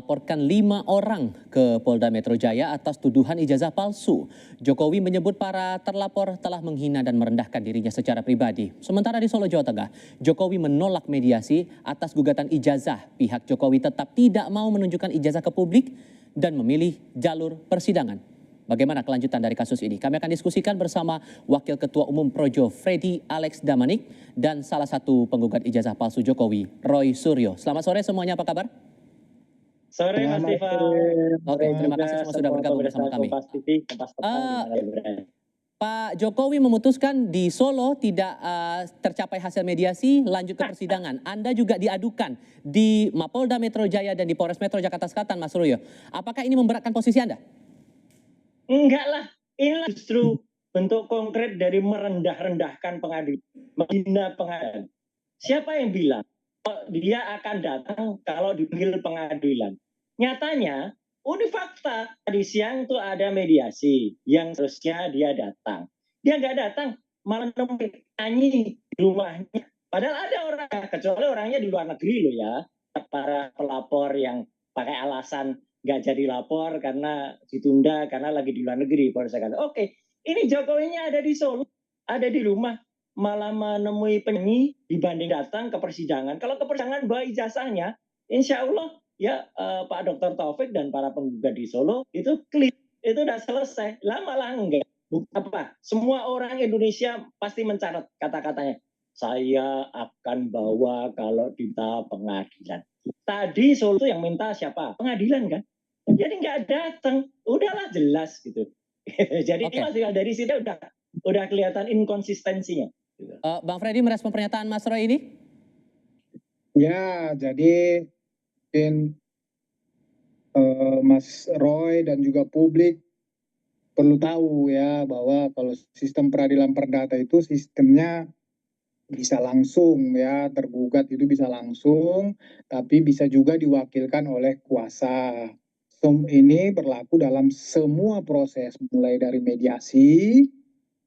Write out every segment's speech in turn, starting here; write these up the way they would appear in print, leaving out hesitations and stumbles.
melaporkan 5 orang ke Polda Metro Jaya atas tuduhan ijazah palsu. Jokowi menyebut para terlapor telah menghina dan merendahkan dirinya secara pribadi. Sementara di Solo, Jawa Tengah, Jokowi menolak mediasi atas gugatan ijazah. Pihak Jokowi tetap tidak mau menunjukkan ijazah ke publik dan memilih jalur persidangan. Bagaimana kelanjutan dari kasus ini? Kami akan diskusikan bersama Wakil Ketua Umum Projo Freddy Alex Damanik dan salah satu penggugat ijazah palsu Jokowi, Roy Suryo. Selamat sore semuanya, apa kabar? Sore Mas Tifa. Oke, terima kasih semua sudah bergabung bersama kami. Pak Jokowi memutuskan di Solo tidak tercapai hasil mediasi, lanjut ke persidangan. Anda juga diadukan di Mapolda Metro Jaya dan di Polres Metro Jakarta Selatan, Mas Suryo. Apakah ini memberatkan posisi Anda? Enggak lah, inilah justru bentuk konkret dari merendah-rendahkan pengadilan, menghina pengadilan. Siapa yang bilang dia akan datang kalau dipanggil pengadilan? Nyatanya, ini fakta. Tadi siang tuh ada mediasi yang seharusnya dia datang. Dia nggak datang, malah nemuin nyanyi di rumahnya. Padahal ada orang, kecuali orangnya di luar negeri loh ya. Para pelapor yang pakai alasan nggak jadi lapor karena ditunda karena lagi di luar negeri. Oke, ini Jokowinya ada di Solo, ada di rumah, malah menemui penyanyi dibanding datang ke persidangan. Kalau ke persidangan bawa ijazahnya, insya Allah ya Pak Dr. Taufik dan para penggugat di Solo itu clear, itu udah selesai. Lah malah enggak. Apa? Semua orang Indonesia pasti mencatat kata-katanya. Saya akan bawa kalau di tahap pengadilan. Tadi Solo itu yang minta siapa? Pengadilan kan? Jadi nggak datang, udahlah jelas gitu. Jadi dari sini udah kelihatan inkonsistensinya. Bang Freddy merespon pernyataan Mas Roy ini? Ya, jadi Mas Roy dan juga publik perlu tahu ya bahwa kalau sistem peradilan perdata itu sistemnya bisa langsung ya, tergugat itu bisa langsung, tapi bisa juga diwakilkan oleh kuasa. Ini berlaku dalam semua proses, mulai dari mediasi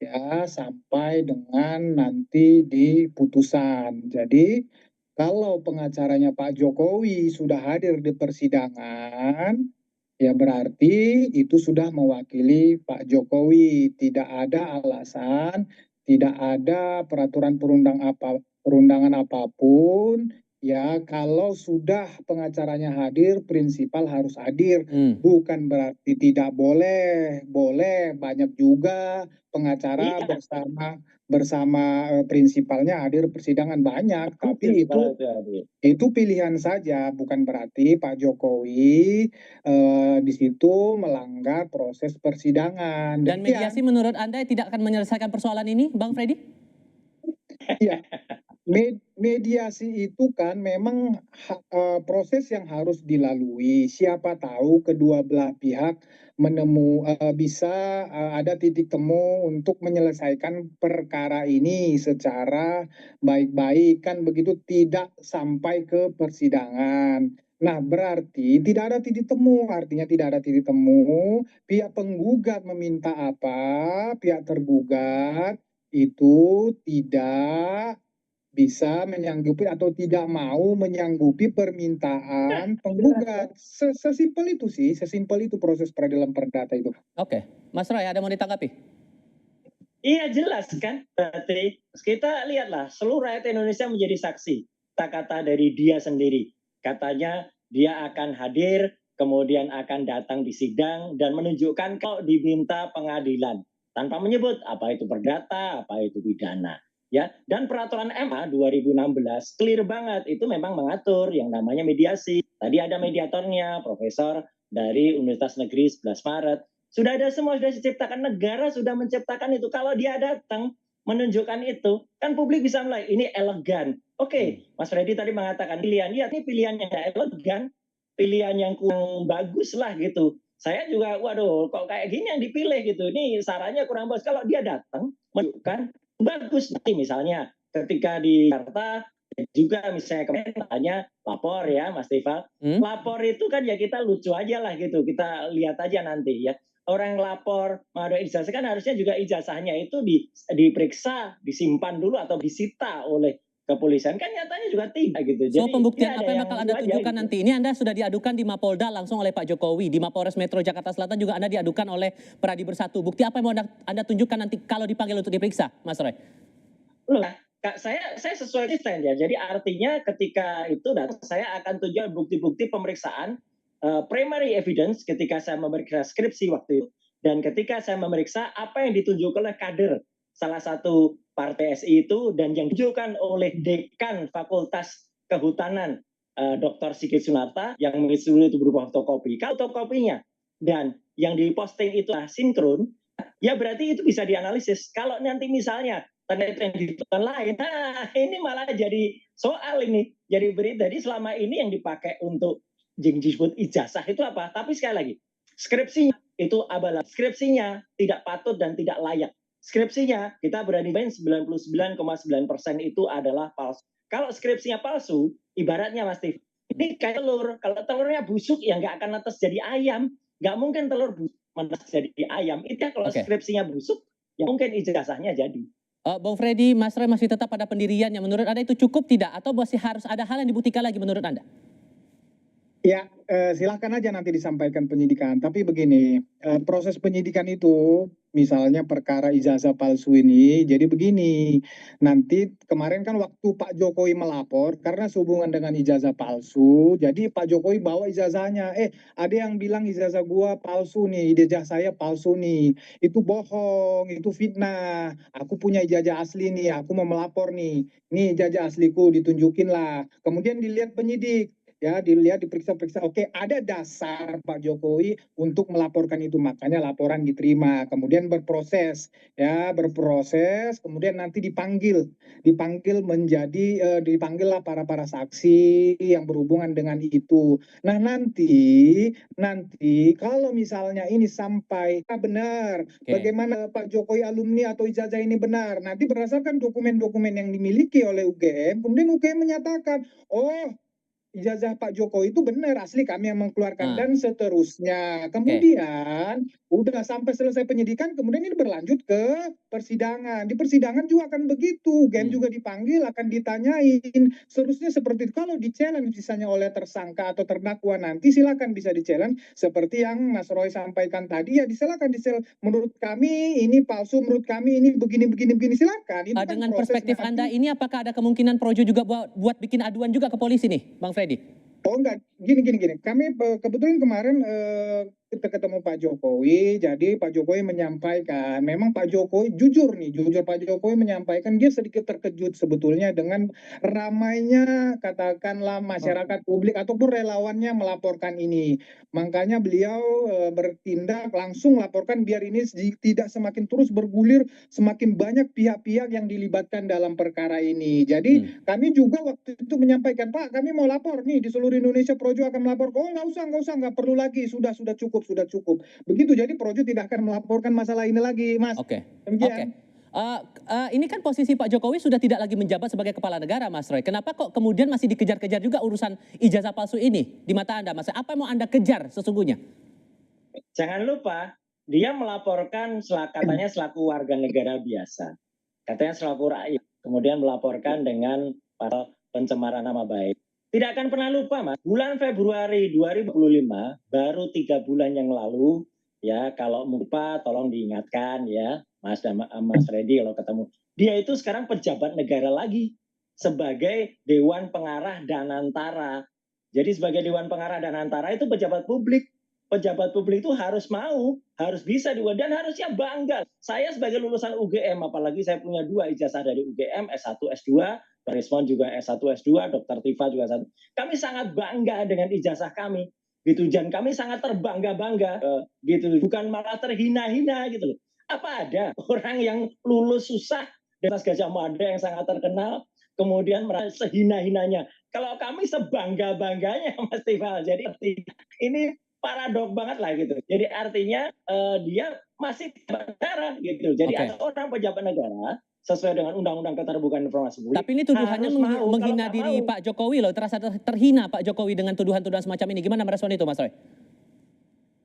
ya sampai dengan nanti di putusan. Jadi kalau pengacaranya Pak Jokowi sudah hadir di persidangan, ya berarti itu sudah mewakili Pak Jokowi. Tidak ada alasan, tidak ada peraturan perundangan apapun. Ya, kalau sudah pengacaranya hadir, prinsipal harus hadir. Bukan berarti tidak boleh, boleh. Banyak juga pengacara bersama prinsipalnya hadir persidangan banyak. Tapi itu pilihan saja, bukan berarti Pak Jokowi di situ melanggar proses persidangan. Dan mediasi menurut Anda tidak akan menyelesaikan persoalan ini, Bang Freddy? Ya, mediasi itu kan memang proses yang harus dilalui. Siapa tahu kedua belah pihak bisa ada titik temu untuk menyelesaikan perkara ini secara baik-baik, kan begitu, tidak sampai ke persidangan. Nah, berarti tidak ada titik temu, artinya tidak ada titik temu. Pihak penggugat meminta apa, pihak tergugat itu tidak bisa menyanggupi atau tidak mau menyanggupi permintaan penggugat. Sesimpel itu sih, sesimpel itu proses peradilan perdata itu. Oke, Mas Roy ada mau ditanggapi? Iya jelas kan, berarti kita lihatlah seluruh rakyat Indonesia menjadi saksi. Kata-kata dari dia sendiri, katanya dia akan hadir, kemudian akan datang di sidang dan menunjukkan kalau diminta pengadilan tanpa menyebut apa itu perdata, apa itu pidana. Ya, dan peraturan MA 2016 clear banget, itu memang mengatur yang namanya mediasi. Tadi ada mediatornya, profesor dari Universitas Negeri 11 Maret. Sudah ada semua, sudah diciptakan, negara sudah menciptakan itu. Kalau dia datang menunjukkan itu, kan publik bisa mulai, ini elegan. Oke, Mas Freddy tadi mengatakan pilihan, ya ini pilihan yang elegan, pilihan yang kurang bagus lah gitu. Saya juga, waduh, kok kayak gini yang dipilih gitu. Ini sarannya kurang bagus. Kalau dia datang menunjukkan bagus, nanti misalnya ketika di Jakarta juga misalnya kemarin tanya lapor ya Mas Tifa, lapor itu kan ya kita lucu aja lah gitu, kita lihat aja nanti ya. Orang lapor mau ada ijazah kan harusnya juga ijazahnya itu diperiksa, disimpan dulu atau disita oleh kepolisian, kan nyatanya juga tidak gitu. So Jadi pembuktian ini ada apa yang bakal Anda itu aja tunjukkan gitu. nanti? Ini Anda sudah diadukan di Mapolda langsung oleh Pak Jokowi, di Mapolres Metro Jakarta Selatan juga Anda diadukan oleh Peradi Bersatu. Bukti apa yang mau Anda tunjukkan nanti kalau dipanggil untuk diperiksa, Mas Roy? Loh, Kak, saya sesuai desain ya. Jadi artinya ketika itu saya akan tunjukkan bukti-bukti pemeriksaan primary evidence ketika saya memeriksa skripsi waktu itu, dan ketika saya memeriksa apa yang ditunjukkan oleh kader salah satu partai SI itu, dan yang ditunjukkan oleh dekan Fakultas Kehutanan Dr. Sigit Sunarta yang mengisi itu berupa fotokopi. Kalau fotokopinya dan yang diposting itu sinkron, ya berarti itu bisa dianalisis. Kalau nanti misalnya ternyata yang ditentukan lain, nah ini malah jadi soal ini, jadi berita. Jadi selama ini yang dipakai untuk yang disebut ijazah itu apa? Tapi sekali lagi, skripsinya itu abal, skripsinya tidak patut dan tidak layak. Skripsinya kita berani main 99,9% itu adalah palsu. Kalau skripsinya palsu, ibaratnya Mas Steve, ini kayak telur. Kalau telurnya busuk ya nggak akan netes jadi ayam. Nggak mungkin telur busuk menetes jadi ayam. Itu kalau skripsinya busuk, ya mungkin ijazahnya jadi. Bang Freddy, Mas Roy masih tetap pada pendiriannya. Menurut Anda itu cukup tidak? Atau masih harus ada hal yang dibuktikan lagi menurut Anda? Ya, silakan aja nanti disampaikan penyidikan. Tapi begini, proses penyidikan itu, misalnya perkara ijazah palsu ini, jadi begini, nanti kemarin kan waktu Pak Jokowi melapor, karena sehubungan dengan ijazah palsu, jadi Pak Jokowi bawa ijazahnya, ada yang bilang ijazah gua palsu nih, ijazah saya palsu nih, itu bohong, itu fitnah, aku punya ijazah asli nih, aku mau melapor nih ijazah asliku, ditunjukin lah, kemudian dilihat penyidik, ya dilihat diperiksa-periksa, oke ada dasar Pak Jokowi untuk melaporkan itu, makanya laporan diterima, kemudian berproses, kemudian nanti dipanggil menjadi dipanggillah para saksi yang berhubungan dengan itu. Nah nanti kalau misalnya ini sampai benar, bagaimana Pak Jokowi alumni atau ijazah ini benar, nanti berdasarkan dokumen-dokumen yang dimiliki oleh UGM, kemudian UGM menyatakan, oh ijazah Pak Jokowi itu benar, asli kami yang mengeluarkan, dan seterusnya. Kemudian udah sampai selesai penyidikan, kemudian ini berlanjut ke persidangan. Di persidangan juga akan begitu, UGM juga dipanggil, akan ditanyain. Seterusnya seperti itu. Kalau di-challenge misalnya oleh tersangka atau terdakwa, nanti silakan bisa di-challenge seperti yang Mas Roy sampaikan tadi, ya silakan di-challenge. Menurut kami ini palsu, menurut kami ini begini, silakan. Itu Dengan kan perspektif nanti. Anda ini, apakah ada kemungkinan Projo juga buat bikin aduan juga ke polisi nih, Bang Freddy? Oh enggak, gini. Kami kebetulan kemarin kita ketemu Pak Jokowi, jadi Pak Jokowi menyampaikan, memang Pak Jokowi jujur Pak Jokowi menyampaikan dia sedikit terkejut sebetulnya dengan ramainya katakanlah masyarakat publik ataupun relawannya melaporkan ini. Makanya beliau bertindak langsung laporkan biar ini tidak semakin terus bergulir, semakin banyak pihak-pihak yang dilibatkan dalam perkara ini. Jadi kami juga waktu itu menyampaikan, Pak kami mau lapor nih di seluruh Indonesia, Projo akan melapor. Oh nggak usah, nggak perlu lagi, sudah cukup. Begitu, jadi Projo tidak akan melaporkan masalah ini lagi, Mas. Oke. Ini kan posisi Pak Jokowi sudah tidak lagi menjabat sebagai kepala negara, Mas Roy. Kenapa kok kemudian masih dikejar-kejar juga urusan ijazah palsu ini di mata Anda, Mas? Apa yang mau Anda kejar sesungguhnya? Jangan lupa, dia melaporkan katanya selaku warga negara biasa. Katanya selaku rakyat. Kemudian melaporkan dengan pencemaran nama baik. Tidak akan pernah lupa, Mas. Bulan Februari 2025, baru 3 bulan yang lalu, ya kalau lupa tolong diingatkan ya, Mas Freddy kalau ketemu. Dia itu sekarang pejabat negara lagi sebagai Dewan Pengarah Danantara. Jadi sebagai Dewan Pengarah Danantara itu pejabat publik. Pejabat publik itu harus bisa dan harusnya bangga. Saya sebagai lulusan UGM, apalagi saya punya 2 ijazah dari UGM, S1, S2, Respon juga S1, S2, Dr. Tifa juga S1. Kami sangat bangga dengan ijazah kami, gitu. Dan kami sangat terbangga-bangga, gitu. Bukan malah terhina-hina, gitu loh. Apa ada orang yang lulus susah di atas Gajah Mada yang sangat terkenal, kemudian merasa sehina-hinanya. Kalau kami sebangga-bangganya, Mas Tifa. Jadi ini paradok banget lah gitu. Jadi artinya dia masih negara gitu. Jadi ada orang pejabat negara sesuai dengan Undang-Undang Keterbukaan Informasi Publik. Tapi ini tuduhannya menghina diri Pak Jokowi loh. Terasa terhina Pak Jokowi dengan tuduhan-tuduhan semacam ini. Gimana merespon itu, Mas Roy?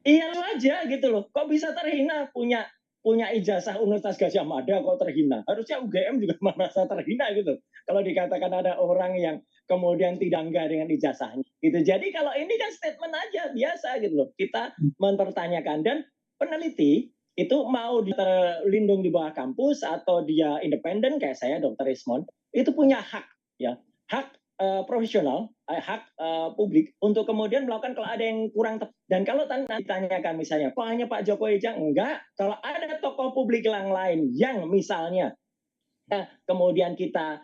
Iya aja gitu loh. Kok bisa terhina punya punya ijazah Universitas Gadjah Mada kok terhina. Harusnya UGM juga merasa terhina gitu. Kalau dikatakan ada orang yang kemudian tidak enggak dengan ijazahnya. Gitu. Jadi kalau ini kan statement aja biasa gitu loh. Kita mempertanyakan dan peneliti itu mau terlindung di bawah kampus atau dia independen kayak saya Dr. Rismond itu punya hak ya, hak profesional, hak publik untuk kemudian melakukan kalau ada yang kurang tepat. Dan kalau ditanyakan misalnya, kok hanya Pak Jokowi aja? Enggak. Kalau ada tokoh publik yang lain yang misalnya kemudian kita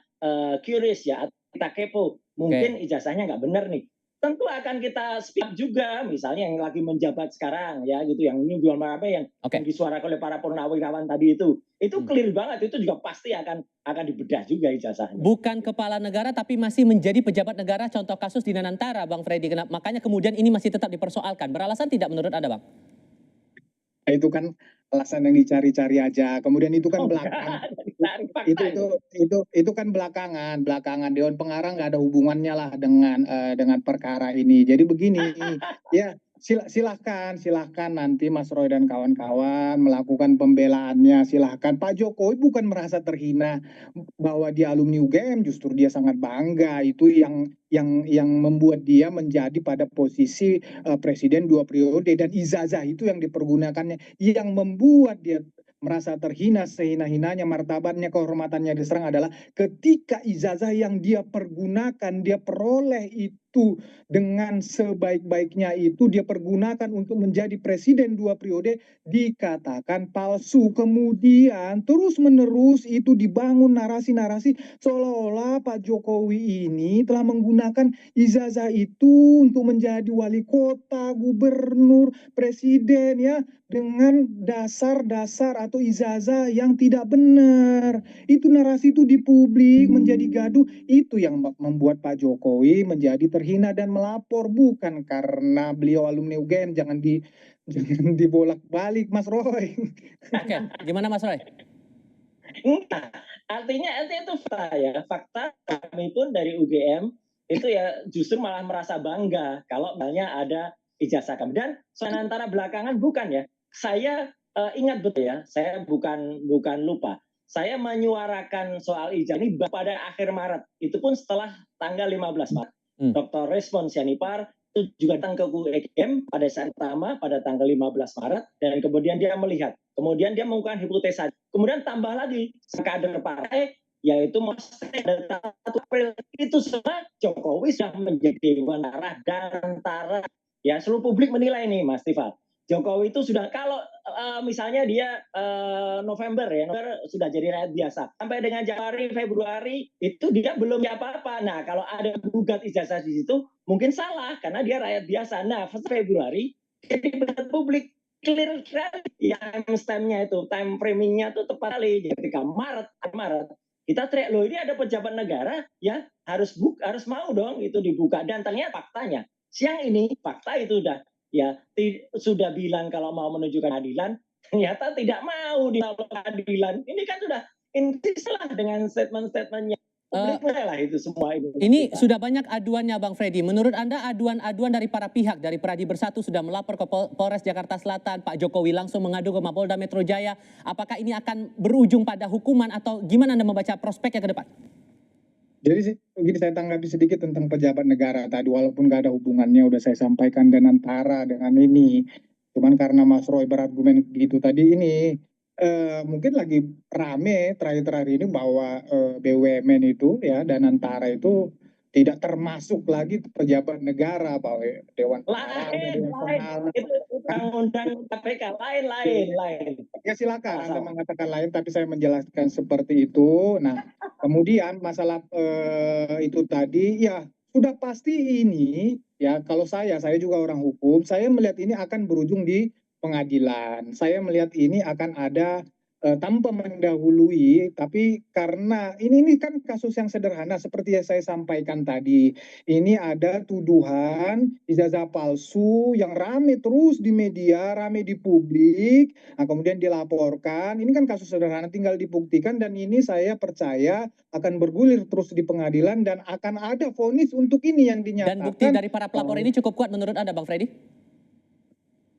curious ya, kita kepo, mungkin ijazahnya nggak benar nih. Tentu akan kita speak up juga, misalnya yang lagi menjabat sekarang ya gitu, yang ini jual apa yang disuarakan oleh para purnawirawan tadi itu clear banget, itu juga pasti akan dibedah juga ijazahnya. Bukan kepala negara tapi masih menjadi pejabat negara, contoh kasus di Nanantara, Bang Freddy. Makanya kemudian ini masih tetap dipersoalkan. Beralasan tidak menurut Anda, Bang? Itu kan alasan yang dicari-cari aja. Kemudian itu kan belakangan. Itu kan belakangan Dewan Pengarah nggak ada hubungannya lah dengan perkara ini. Jadi begini, ya silahkan nanti Mas Roy dan kawan-kawan melakukan pembelaannya. Silahkan. Pak Jokowi bukan merasa terhina bahwa dia alumni UGM, justru dia sangat bangga. Itu yang membuat dia menjadi pada posisi presiden 2 periode, dan ijazah itu yang dipergunakannya yang membuat dia merasa terhina, sehina-hinanya, martabatnya, kehormatannya diserang adalah ketika ijazah yang dia pergunakan, dia peroleh itu dengan sebaik-baiknya itu dia pergunakan untuk menjadi presiden 2 periode dikatakan palsu. Kemudian terus-menerus itu dibangun narasi-narasi seolah-olah Pak Jokowi ini telah menggunakan ijazah itu untuk menjadi wali kota, gubernur, presiden ya, dengan dasar-dasar atau ijazah yang tidak benar. Itu narasi itu di publik menjadi gaduh, itu yang membuat Pak Jokowi menjadi terhina dan melapor, bukan karena beliau alumni UGM. Jangan dibolak-balik, Mas Roy. Oke, gimana Mas Roy? Nah, artinya itu fakta ya. Fakta kami pun dari UGM itu ya justru malah merasa bangga kalau misalnya ada ijazah kami. Dan sementara belakangan bukan ya. Saya ingat betul ya, saya bukan lupa. Saya menyuarakan soal ijazah ini pada akhir Maret. Itu pun setelah tanggal 15 Maret. Dr. Respon Sianipar itu juga datang ke UGM pada saat pertama pada tanggal 15 Maret dan kemudian dia melihat. Kemudian dia melakukan hipotesa. Kemudian tambah lagi kader partai yaitu pada 1 April itu semua Jokowi sudah menjadi dewan arah dan antara ya seluruh publik menilai nih Mas Tifal. Jokowi itu sudah kalau misalnya dia November sudah jadi rakyat biasa. Sampai dengan Januari, Februari itu dia belum apa-apa. Nah, kalau ada gugat ijazah di situ mungkin salah karena dia rakyat biasa. Nah, Februari jadi pejabat publik clear ya, time-nya itu, time framing-nya itu tepat sekali. Ketika Maret kita teriak, loh ini ada pejabat negara ya harus mau dong itu dibuka, dan ternyata faktanya siang ini fakta itu sudah bilang kalau mau menunjukkan keadilan, ternyata tidak mau dilakukan keadilan. Ini kan sudah intislah dengan statement-statementnya. Lah itu semua ini sudah banyak aduannya Bang Freddy. Menurut Anda aduan dari para pihak, dari Pradi Bersatu sudah melapor ke Polres Jakarta Selatan, Pak Jokowi langsung mengadu ke Mapolda Metro Jaya. Apakah ini akan berujung pada hukuman atau gimana Anda membaca prospeknya ke depan? Jadi begini, saya tanggapi sedikit tentang pejabat negara tadi, walaupun nggak ada hubungannya, udah saya sampaikan dan antara dengan ini. Cuman karena Mas Roy berargumen gitu tadi ini, mungkin lagi rame terakhir-terakhir ini bahwa BUMN itu ya dan antara itu tidak termasuk lagi pejabat negara, bahwa Dewan Pengarah, itu undang KPK lain. Ya silakan Anda mengatakan lain, tapi saya menjelaskan seperti itu. Nah, kemudian masalah itu tadi ya sudah pasti ini ya, kalau saya juga orang hukum, saya melihat ini akan berujung di pengadilan. Saya melihat ini akan ada tanpa mendahului, tapi karena ini kan kasus yang sederhana seperti yang saya sampaikan tadi. Ini ada tuduhan ijazah palsu yang rame terus di media, rame di publik. Nah, kemudian dilaporkan. Ini kan kasus sederhana, tinggal dibuktikan, dan ini saya percaya akan bergulir terus di pengadilan dan akan ada vonis untuk ini yang dinyatakan. Dan bukti dari para pelapor ini cukup kuat menurut Anda, Bang Freddy?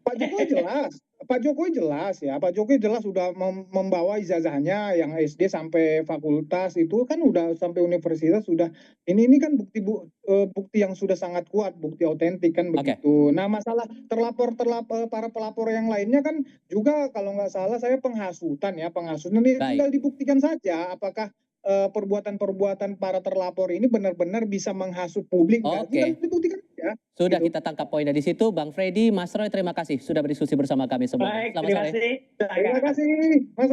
Pak Jokowi jelas. Pak Jokowi jelas ya, Pak Jokowi jelas sudah membawa ijazahnya yang SD sampai fakultas itu kan udah sampai universitas sudah ini kan bukti yang sudah sangat kuat, bukti otentik kan begitu. Nah, masalah para pelapor yang lainnya kan juga kalau nggak salah saya penghasutan ini tinggal dibuktikan saja apakah perbuatan-perbuatan para terlapor ini benar-benar bisa menghasut publik. Tinggal dibuktikan saja. Sudah gitu. kita tangkap poinnya di situ, Bang Freddy, Mas Roy, terima kasih sudah berdiskusi bersama kami semua. Baik, Selamat terima sore. kasih. Terima kasih, Mas